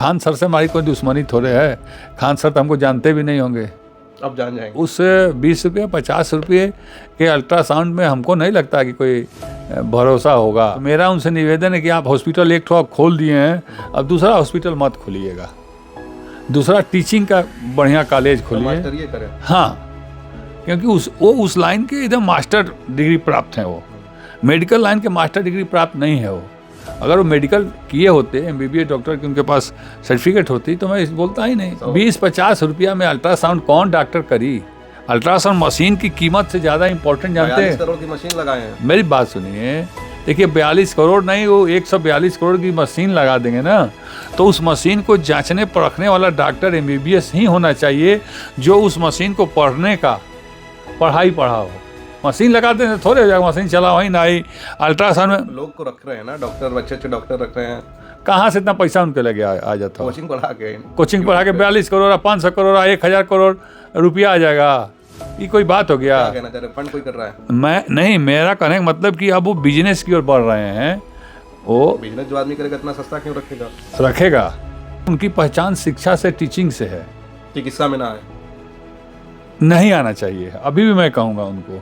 Khan sir से हमारी कोई दुश्मनी थोड़े है। खान सर तो हमको जानते भी नहीं होंगे। अब जान जाएंगे। उस 20 रुपये 50 रुपये के अल्ट्रासाउंड में हमको नहीं लगता कि कोई भरोसा होगा। तो मेरा उनसे निवेदन है कि आप हॉस्पिटल एक ठो खोल दिए हैं, अब दूसरा हॉस्पिटल मत खोलिएगा, दूसरा टीचिंग का बढ़िया कॉलेज खोलिए। मास्टर ये करें। हाँ, क्योंकि उस लाइन के एकदम मास्टर डिग्री प्राप्त हैं। वो मेडिकल लाइन के मास्टर डिग्री प्राप्त नहीं है। वो अगर वो मेडिकल किए होते MBBS डॉक्टर की उनके पास सर्टिफिकेट होती तो मैं बोलता ही नहीं। 20-50 रुपया में अल्ट्रासाउंड कौन डॉक्टर करी? अल्ट्रासाउंड मशीन की कीमत से ज़्यादा इंपॉर्टेंट जानते हैं। 42 करोड़ की मशीन लगाए हैं। मेरी बात सुनिए, देखिए 42 करोड़ नहीं, वो 142 करोड़ की मशीन लगा देंगे ना, तो उस मशीन को जांचने परखने वाला डॉक्टर MBBS ही होना चाहिए, जो उस मशीन को पढ़ने का पढ़ाई पढ़ा हो। मशीन लगाते हैं थोड़े हो जाएगा, मशीन चला वही ना ही। अल्ट्रासाउंड में लोग को रख रहे हैं ना, डॉक्टर अच्छे डॉक्टर रख रहे हैं। कहाँ से इतना पैसा उनके लगे आ जाता हो? कोचिंग पढ़ा के 42 करोड़ 500 करोड़ 1000 करोड़ रुपया आ जाएगा। ये कोई बात हो गया? क्या कहना चाह रहे हैं? फंड कोई कर रहा है? मैं नहीं, मेरा कहने का मतलब कि अब वो बिजनेस की ओर बढ़ रहे हैं। वो बिजनेस जो आदमी करेगा इतना सस्ता क्यों रखेगा? रखेगा। उनकी पहचान शिक्षा से, टीचिंग से है। चिकित्सा में ना आए, नहीं आना चाहिए। अभी भी मैं कहूँगा उनको,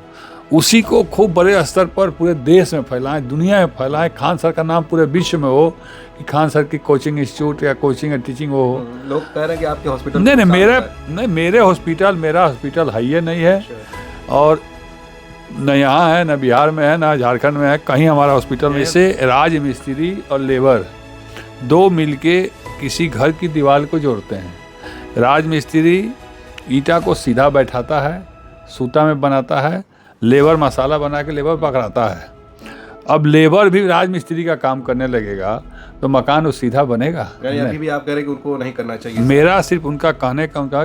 उसी को खूब बड़े स्तर पर पूरे देश में फैलाएं, दुनिया में फैलाएं। खान सर का नाम पूरे विश्व में हो कि खान सर की कोचिंग इंस्टीट्यूट या कोचिंग या टीचिंग हो। लोग कह रहे हैं कि आपके हॉस्पिटल नहीं, मेरा हॉस्पिटल है ही नहीं है। और न यहाँ है, न बिहार में है, न झारखंड में है, कहीं हमारा हॉस्पिटल में। इसे राज मिस्त्री और लेबर दो मिलके किसी घर की दीवार को जोड़ते हैं। राज मिस्त्री ईंटा को सीधा बैठाता है, सूता में बनाता है, लेबर मसाला बना के लेबर पकड़ाता है। अब लेबर भी राज मिस्त्री का काम करने लगेगा तो मकान वो सीधा बनेगा? अभी भी आप कह रहे हैं कि उनको नहीं करना चाहिए। मेरा सिर्फ उनका कहने का उनका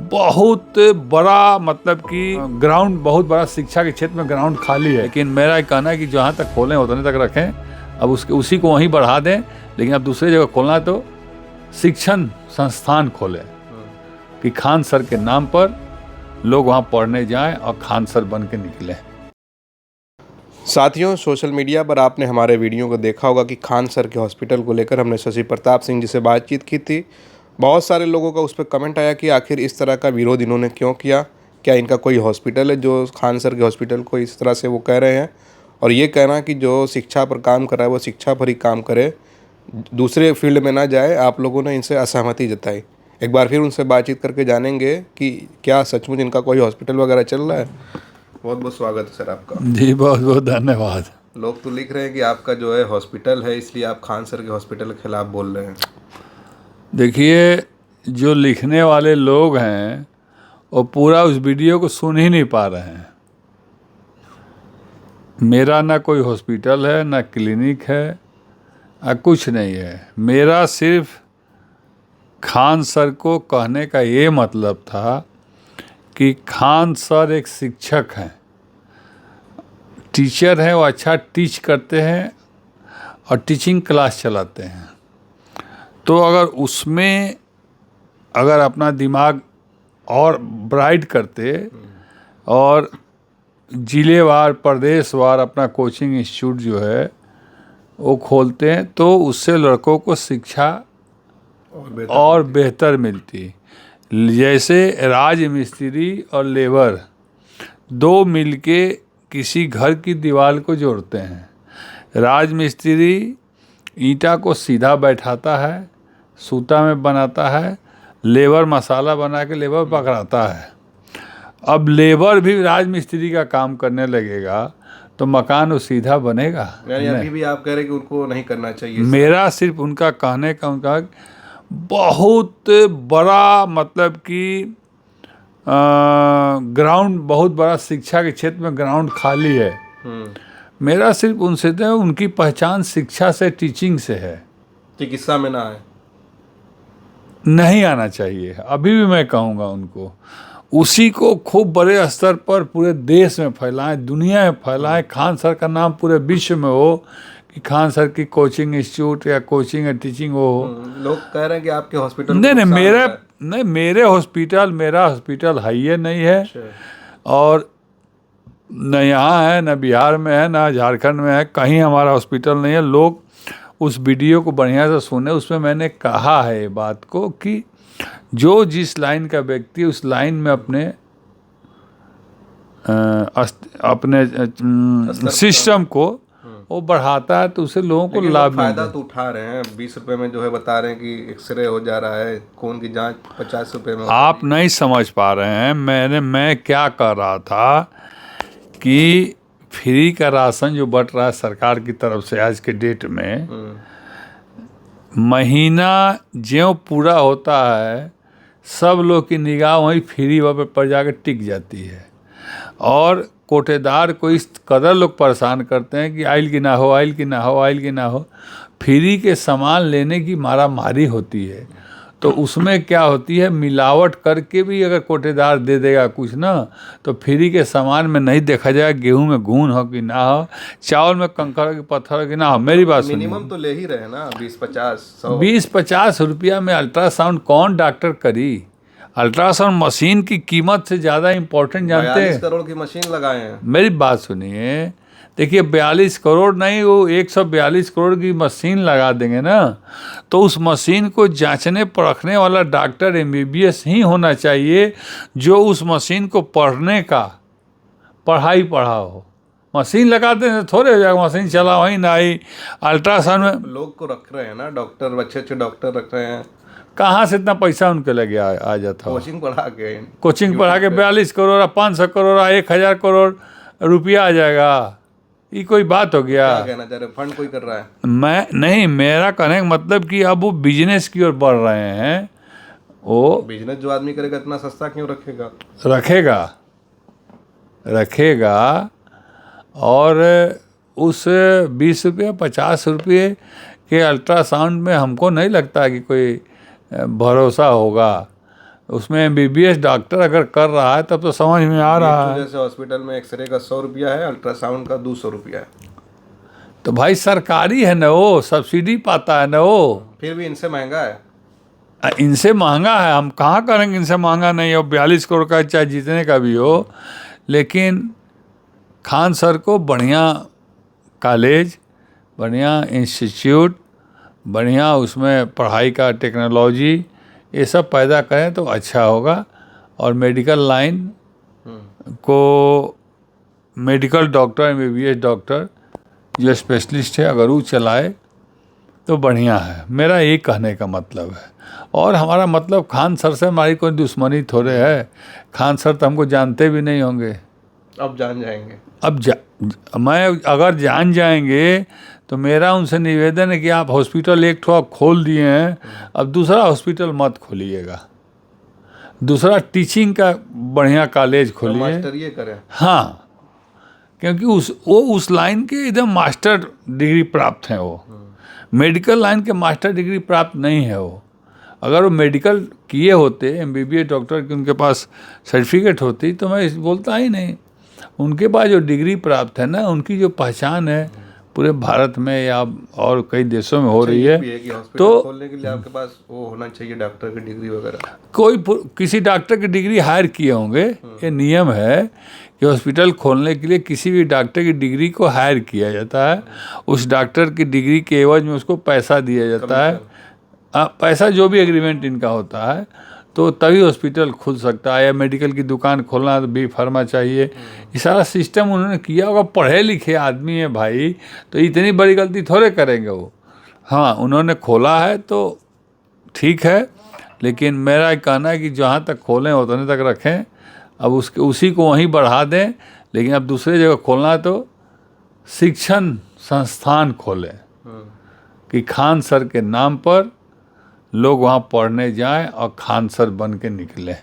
बहुत बड़ा मतलब कि ग्राउंड, बहुत बड़ा शिक्षा के क्षेत्र में ग्राउंड खाली है, लेकिन मेरा कहना है कि जहाँ तक खोलें उतने तक रखें। अब उसी को वहीं बढ़ा दें, लेकिन अब दूसरी जगह खोलना है तो शिक्षण संस्थान खोलें कि खान सर के नाम पर लोग वहाँ पढ़ने जाएं और खान सर बन के निकलें। साथियों, सोशल मीडिया पर आपने हमारे वीडियो को देखा होगा कि खान सर के हॉस्पिटल को लेकर हमने शशि प्रताप सिंह जी से बातचीत की थी। बहुत सारे लोगों का उस पर कमेंट आया कि आखिर इस तरह का विरोध इन्होंने क्यों किया, क्या इनका कोई हॉस्पिटल है जो खान सर के हॉस्पिटल को इस तरह से वो कह रहे हैं। और ये कहना कि जो शिक्षा पर काम कर रहा है वो शिक्षा पर ही काम करे, दूसरे फील्ड में ना जाए, आप लोगों ने इनसे असहमति जताई। एक बार फिर उनसे बातचीत करके जानेंगे कि क्या सचमुच इनका कोई हॉस्पिटल वगैरह चल रहा है। बहुत बहुत स्वागत है सर आपका। जी बहुत बहुत धन्यवाद। लोग तो लिख रहे हैं कि आपका जो है हॉस्पिटल है, इसलिए आप खान सर के हॉस्पिटल के खिलाफ बोल रहे हैं। देखिए, जो लिखने वाले लोग हैं वो पूरा उस वीडियो को सुन ही नहीं पा रहे हैं। मेरा ना कोई हॉस्पिटल है, ना क्लिनिक है, कुछ नहीं है। मेरा सिर्फ खान सर को कहने का ये मतलब था कि खान सर एक शिक्षक हैं, टीचर हैं, वो अच्छा टीच करते हैं और टीचिंग क्लास चलाते हैं। तो अगर अपना दिमाग और ब्राइट करते और जिलेवार प्रदेशवार अपना कोचिंग इंस्टीट्यूट जो है वो खोलते हैं तो उससे लड़कों को शिक्षा और बेहतर मिलती। जैसे राज मिस्त्री और लेबर दो मिलके किसी घर की दीवार को जोड़ते हैं। राज मिस्त्री ईंटा को सीधा बैठाता है, सूता में बनाता है, लेबर मसाला बना के लेबर पकड़ाता है। अब लेबर भी राज मिस्त्री का काम करने लगेगा तो मकान वो सीधा बनेगा? अभी भी आप कह रहे हैं कि उनको नहीं करना चाहिए। मेरा सिर्फ उनका कहने का उनका बहुत बड़ा मतलब कि ग्राउंड, बहुत बड़ा शिक्षा के क्षेत्र में ग्राउंड खाली है। मेरा सिर्फ उनसे तो उनकी पहचान शिक्षा से, टीचिंग से है। चिकित्सा में ना आए, नहीं आना चाहिए। अभी भी मैं कहूँगा उनको, उसी को खूब बड़े स्तर पर पूरे देश में फैलाएं, दुनिया में फैलाएं। खान सर का नाम पूरे विश्व में हो कि खान सर की कोचिंग इंस्टीट्यूट या कोचिंग या टीचिंग हो। लोग कह रहे हैं कि आपके हॉस्पिटल मेरा हॉस्पिटल है ही नहीं है। और न यहाँ है, न बिहार में है, न झारखंड में है, कहीं हमारा हॉस्पिटल नहीं है। लोग उस वीडियो को बढ़िया से सुने। उसमें मैंने कहा है ये बात को कि जो जिस लाइन का व्यक्ति उस लाइन में अपने सिस्टम को वो बढ़ाता है तो उसे लोगों को लेकिन लाभ लोग मिलता फायदा है। तो उठा रहे हैं। 20 रुपए में जो है बता रहे हैं कि एक्सरे हो जा रहा है, खून की जांच 50 रुपए में। आप नहीं समझ पा रहे हैं। मैं क्या कर रहा था कि फ्री का राशन जो बंट रहा है सरकार की तरफ से आज के डेट में, महीना ज्यों पूरा होता है सब लोग की निगाह वहीं फ्री पर जाकर टिक जाती है और कोटेदार को इस कदर लोग परेशान करते हैं कि आइल की ना हो, आइल की ना हो, आइल की ना हो। फ्री के सामान लेने की मारा मारी होती है तो उसमें क्या होती है, मिलावट करके भी अगर कोटेदार दे देगा कुछ ना तो फ्री के सामान में नहीं देखा जाएगा गेहूं में घून हो कि ना हो, चावल में कंकड़ हो कि पत्थर हो कि ना हो। मेरी बात सुनिए, मिनिमम तो ले ही रहे हैं ना 20-50-100। 20-50 रुपया में अल्ट्रासाउंड कौन डॉक्टर करी? अल्ट्रासाउंड मशीन की कीमत से ज़्यादा इम्पोर्टेंट जानते 42 हैं? करोड़ की मशीन लगाए हैं। मेरी बात सुनिए, देखिए 42 करोड़ नहीं, वो 142 करोड़ की मशीन लगा देंगे ना तो उस मशीन को जांचने परखने वाला डॉक्टर MBBS ही होना चाहिए जो उस मशीन को पढ़ने का पढ़ा हो। मशीन लगाते हैं थोड़े हो जाएगा, मशीन चला वहीं ना आई। अल्ट्रासाउंड में लोग को रख रहे हैं ना डॉक्टर, अच्छे अच्छे डॉक्टर रख रहे हैं। कहाँ से इतना पैसा उनके लगे आ जाता हो? कोचिंग पढ़ा के कोचिंग पढ़ा के 42 करोड़ 500 करोड़ 1000 करोड़ रुपया आ जाएगा, ये कोई बात हो गया? क्या कहना चाह रहे हैं? फंड कोई कर रहा है? मैं नहीं, मेरा कहने का मतलब कि अब वो बिजनेस की ओर बढ़ रहे हैं। वो बिजनेस जो आदमी करेगा इतना सस्ता क्यों रखेगा? रखेगा और उस 20 रुपये 50 रुपये के अल्ट्रासाउंड में हमको नहीं लगता कि कोई भरोसा होगा। उसमें MBBS डॉक्टर अगर कर रहा है तब तो समझ में आ रहा है। जैसे हॉस्पिटल में एक्सरे का 100 रुपया है, अल्ट्रासाउंड का 200 रुपया है। तो भाई सरकारी है ना, वो सब्सिडी पाता है ना वो। फिर भी इनसे महंगा है। इनसे महंगा है, हम कहाँ करेंगे इनसे महंगा नहीं हो। 42 करोड़ का चाहे जितने का भी हो, लेकिन खान सर को बढ़िया कॉलेज, बढ़िया इंस्टीट्यूट, बढ़िया उसमें पढ़ाई का टेक्नोलॉजी ये सब पैदा करें तो अच्छा होगा। और मेडिकल लाइन को मेडिकल डॉक्टर MBBS डॉक्टर जो स्पेशलिस्ट है अगर वो चलाए तो बढ़िया है। मेरा ये कहने का मतलब है। और हमारा मतलब खान सर से हमारी कोई दुश्मनी थोड़े है। खान सर तो हमको जानते भी नहीं होंगे। अब जान जाएंगे। मैं अगर जान जाएंगे तो मेरा उनसे निवेदन है कि आप हॉस्पिटल एक ठो खोल दिए हैं, अब दूसरा हॉस्पिटल मत खोलिएगा, दूसरा टीचिंग का बढ़िया कॉलेज खोलिए। मास्टर ये करें। हाँ, क्योंकि उस लाइन के एकदम मास्टर डिग्री प्राप्त हैं। वो मेडिकल लाइन के मास्टर डिग्री प्राप्त नहीं है। वो अगर वो मेडिकल किए होते MBBS डॉक्टर की उनके पास सर्टिफिकेट होती तो मैं बोलता ही नहीं। उनके पास जो डिग्री प्राप्त है ना, उनकी जो पहचान है पूरे भारत में या और कई देशों में हो रही है। तो खोलने के लिए आपके पास वो होना चाहिए डॉक्टर की डिग्री वगैरह। किसी डॉक्टर की डिग्री हायर किए होंगे। ये नियम है कि हॉस्पिटल खोलने के लिए किसी भी डॉक्टर की डिग्री को हायर किया जाता है। उस डॉक्टर की डिग्री के एवज में उसको पैसा दिया जाता है। पैसा जो भी एग्रीमेंट इनका होता है तो तभी हॉस्पिटल खुल सकता है। या मेडिकल की दुकान खोलना है तो B फार्मा चाहिए। ये सारा सिस्टम उन्होंने किया होगा। पढ़े लिखे आदमी है भाई, तो इतनी बड़ी गलती थोड़े करेंगे वो। हाँ, उन्होंने खोला है तो ठीक है, लेकिन मेरा कहना है कि जहाँ तक खोलें उतने तक रखें। अब उसी को वहीं बढ़ा दें, लेकिन अब दूसरे जगह खोलना है तो शिक्षण संस्थान खोलें कि खान सर के नाम पर लोग वहाँ पढ़ने जाएं और खान सर बन के निकलें।